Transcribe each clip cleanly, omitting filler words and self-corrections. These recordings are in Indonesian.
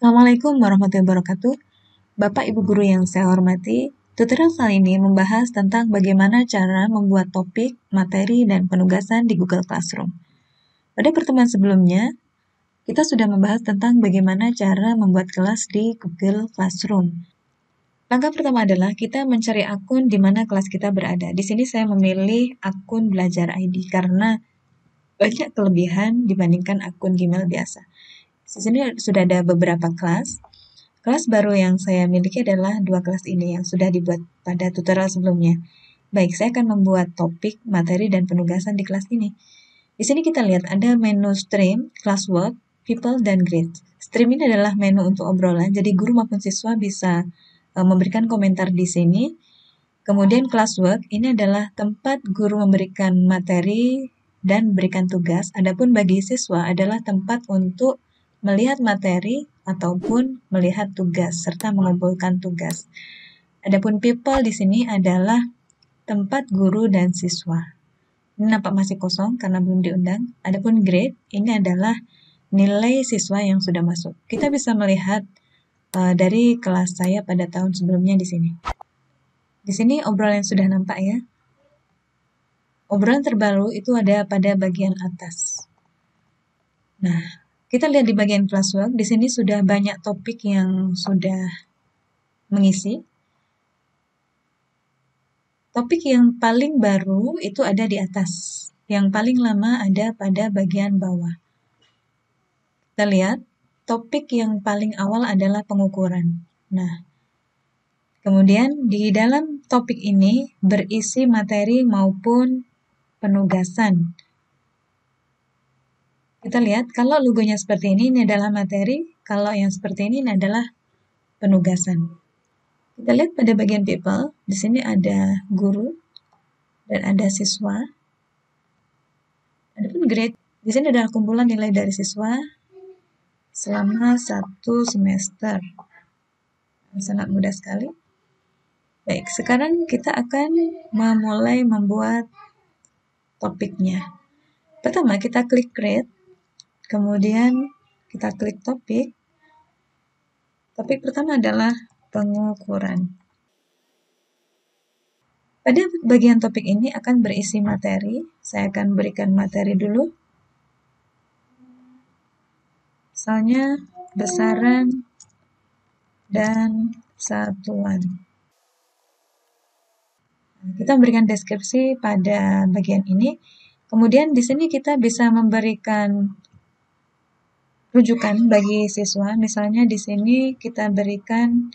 Assalamualaikum warahmatullahi wabarakatuh. Bapak Ibu Guru yang saya hormati, tutorial kali ini membahas tentang bagaimana cara membuat topik, materi, dan penugasan di Google Classroom. Pada pertemuan sebelumnya, kita sudah membahas tentang bagaimana cara membuat kelas di Google Classroom. Langkah pertama adalah kita mencari akun di mana kelas kita berada. Di sini saya memilih akun Belajar ID karena banyak kelebihan dibandingkan akun Gmail biasa. Di sini sudah ada beberapa kelas. Kelas baru yang saya miliki adalah dua kelas ini yang sudah dibuat pada tutorial sebelumnya. Baik, saya akan membuat topik, materi, dan penugasan di kelas ini. Di sini kita lihat ada menu stream, classwork, people, dan grades. Stream ini adalah menu untuk obrolan, jadi guru maupun siswa bisa memberikan komentar di sini. Kemudian classwork, ini adalah tempat guru memberikan materi dan berikan tugas. Adapun bagi siswa adalah tempat untuk melihat materi ataupun melihat tugas serta mengumpulkan tugas. Adapun people di sini adalah tempat guru dan siswa. Ini nampak masih kosong karena belum diundang. Adapun grade ini adalah nilai siswa yang sudah masuk. Kita bisa melihat dari kelas saya pada tahun sebelumnya di sini. Di sini obrolan yang sudah nampak ya. Obrolan terbaru itu ada pada bagian atas. Nah, kita lihat di bagian classwork, di sini sudah banyak topik yang sudah mengisi. Topik yang paling baru itu ada di atas. Yang paling lama ada pada bagian bawah. Kita lihat, topik yang paling awal adalah pengukuran. Nah, kemudian di dalam topik ini berisi materi maupun penugasan. Kita lihat, kalau logonya seperti ini adalah materi, kalau yang seperti ini adalah penugasan. Kita lihat pada bagian people, di sini ada guru dan ada siswa. Adapun grade, di sini adalah kumpulan nilai dari siswa selama 1 semester. Sangat mudah sekali. Baik, sekarang kita akan memulai membuat topiknya. Pertama, kita klik create, kemudian kita klik topik. Topik pertama adalah pengukuran. Pada bagian topik ini akan berisi materi. Saya akan berikan materi dulu. Misalnya besaran dan satuan. Kita memberikan deskripsi pada bagian ini. Kemudian di sini kita bisa memberikan rujukan bagi siswa. Misalnya di sini kita berikan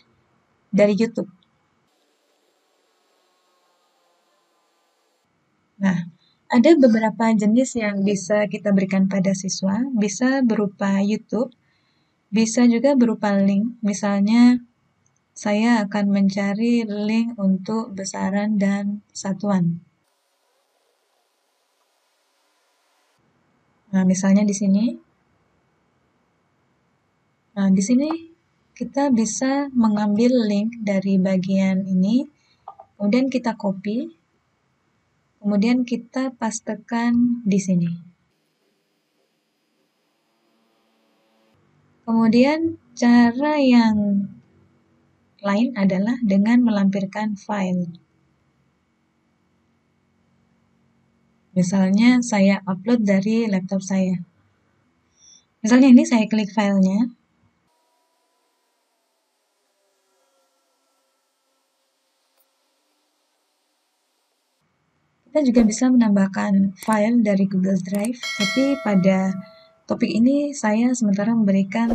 dari YouTube. Nah, ada beberapa jenis yang bisa kita berikan pada siswa. Bisa berupa YouTube, bisa juga berupa link. Misalnya saya akan mencari link untuk besaran dan satuan. Nah, misalnya di sini. Nah, di sini kita bisa mengambil link dari bagian ini, kemudian kita copy, kemudian kita pastekan di sini. Kemudian cara yang lain adalah dengan melampirkan file. Misalnya saya upload dari laptop saya. Misalnya ini saya klik filenya. Kita juga bisa menambahkan file dari Google Drive, tapi pada topik ini saya sementara memberikan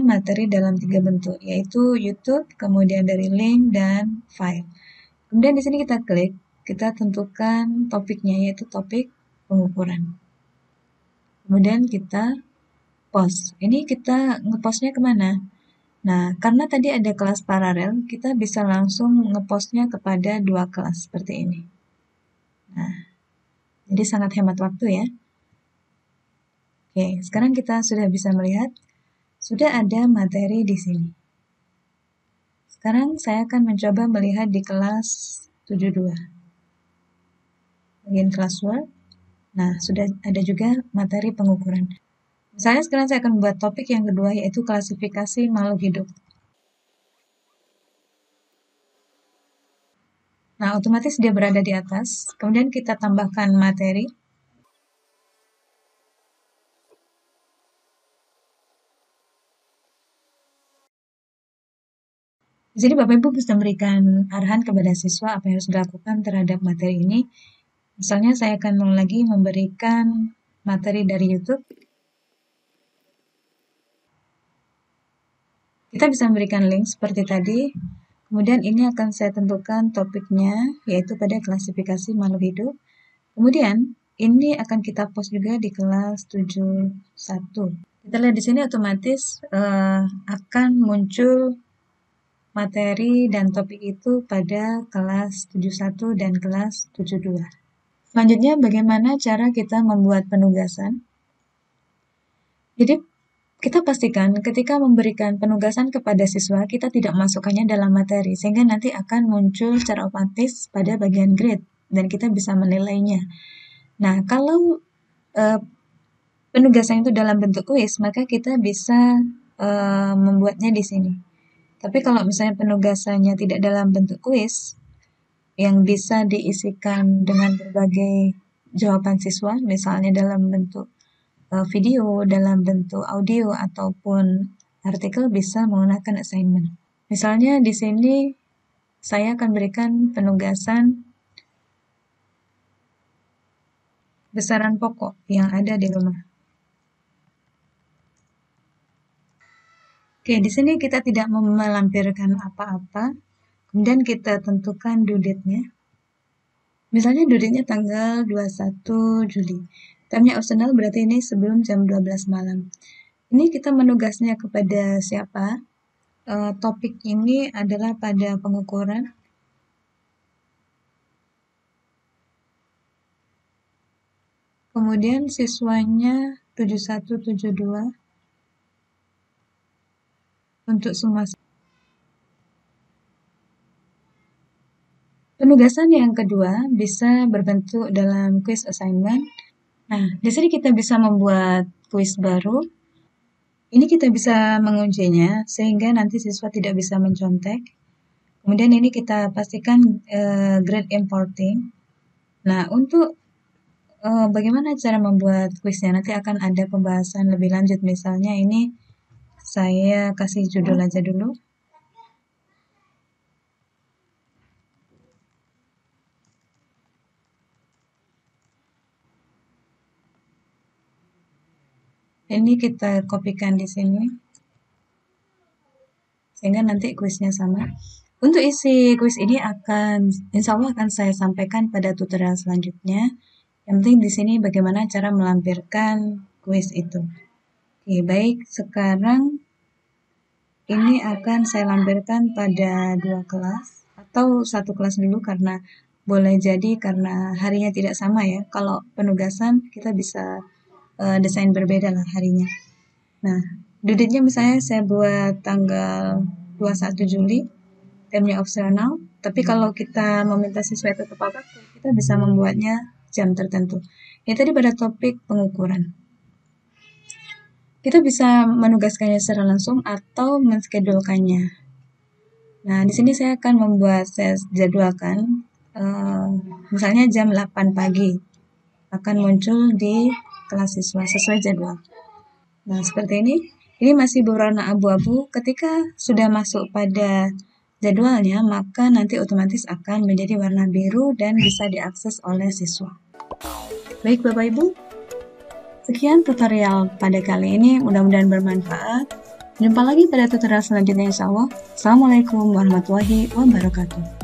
materi dalam 3 bentuk, yaitu YouTube, kemudian dari link, dan file. Kemudian di sini kita klik, kita tentukan topiknya, yaitu topik pengukuran. Kemudian kita post. Ini kita ngepostnya kemana? Nah, karena tadi ada kelas paralel, kita bisa langsung ngepostnya kepada 2 kelas seperti ini. Nah, jadi sangat hemat waktu ya. Oke, sekarang kita sudah bisa melihat, sudah ada materi di sini. Sekarang saya akan mencoba melihat di kelas 72. Bagian classwork. Nah, sudah ada juga materi pengukuran. Misalnya sekarang saya akan membuat topik yang kedua, yaitu klasifikasi makhluk hidup. Nah, otomatis dia berada di atas. Kemudian kita tambahkan materi. Jadi Bapak Ibu bisa memberikan arahan kepada siswa apa yang harus dilakukan terhadap materi ini. Misalnya saya akan lagi memberikan materi dari YouTube. Kita bisa memberikan link seperti tadi. Kemudian ini akan saya tentukan topiknya, yaitu pada klasifikasi makhluk hidup. Kemudian ini akan kita post juga di kelas 71. Kita lihat di sini otomatis akan muncul materi dan topik itu pada kelas 71 dan kelas 72. Selanjutnya, bagaimana cara kita membuat penugasan? Jadi, kita pastikan ketika memberikan penugasan kepada siswa, kita tidak masukkannya dalam materi, sehingga nanti akan muncul secara otomatis pada bagian grade, dan kita bisa menilainya. Nah, kalau penugasan itu dalam bentuk kuis, maka kita bisa membuatnya di sini. Tapi kalau misalnya penugasannya tidak dalam bentuk kuis, yang bisa diisikan dengan berbagai jawaban siswa, misalnya dalam bentuk video, dalam bentuk audio, ataupun artikel, bisa menggunakan assignment. Misalnya di sini saya akan berikan penugasan besaran pokok yang ada di rumah. Oke, di sini kita tidak melampirkan apa-apa. Kemudian kita tentukan due date-nya. Misalnya due date-nya tanggal 21 Juli. Time-nya optional berarti ini sebelum jam 12 malam. Ini kita menugasnya kepada siapa? Topik ini adalah pada pengukuran. Kemudian siswanya 7172 untuk semua. Penugasan yang kedua bisa berbentuk dalam quiz assignment. Nah, di sini kita bisa membuat quiz baru. Ini kita bisa mengujinya sehingga nanti siswa tidak bisa mencontek. Kemudian ini kita pastikan grade importing. Nah, untuk bagaimana cara membuat kuisnya, nanti akan ada pembahasan lebih lanjut. Misalnya ini saya kasih judul aja dulu. Ini kita kopikan di sini, sehingga nanti kuisnya sama. Untuk isi kuis ini insya Allah akan saya sampaikan pada tutorial selanjutnya. Yang penting di sini bagaimana cara melampirkan kuis itu. Oke, baik. Sekarang ini akan saya lampirkan pada 2 kelas atau 1 kelas dulu, karena boleh jadi karena harinya tidak sama ya. Kalau penugasan kita bisa desain berbeda lah harinya. Nah, due date-nya misalnya saya buat tanggal 21 Juli, time-nya opsional, tapi kalau kita meminta siswa itu tepat waktu, kita bisa membuatnya jam tertentu. Ini tadi pada topik pengukuran. Kita bisa menugaskannya secara langsung atau menskedulkannya. Nah, di sini saya akan saya jadwalkan, misalnya jam 8 pagi akan muncul di kelas siswa sesuai jadwal. Nah, seperti ini. Ini masih berwarna abu-abu. Ketika sudah masuk pada jadwalnya, maka nanti otomatis akan menjadi warna biru dan bisa diakses oleh siswa. Baik Bapak Ibu, sekian tutorial pada kali ini, mudah-mudahan bermanfaat. Jumpa lagi pada tutorial selanjutnya insya Allah. Assalamualaikum warahmatullahi wabarakatuh.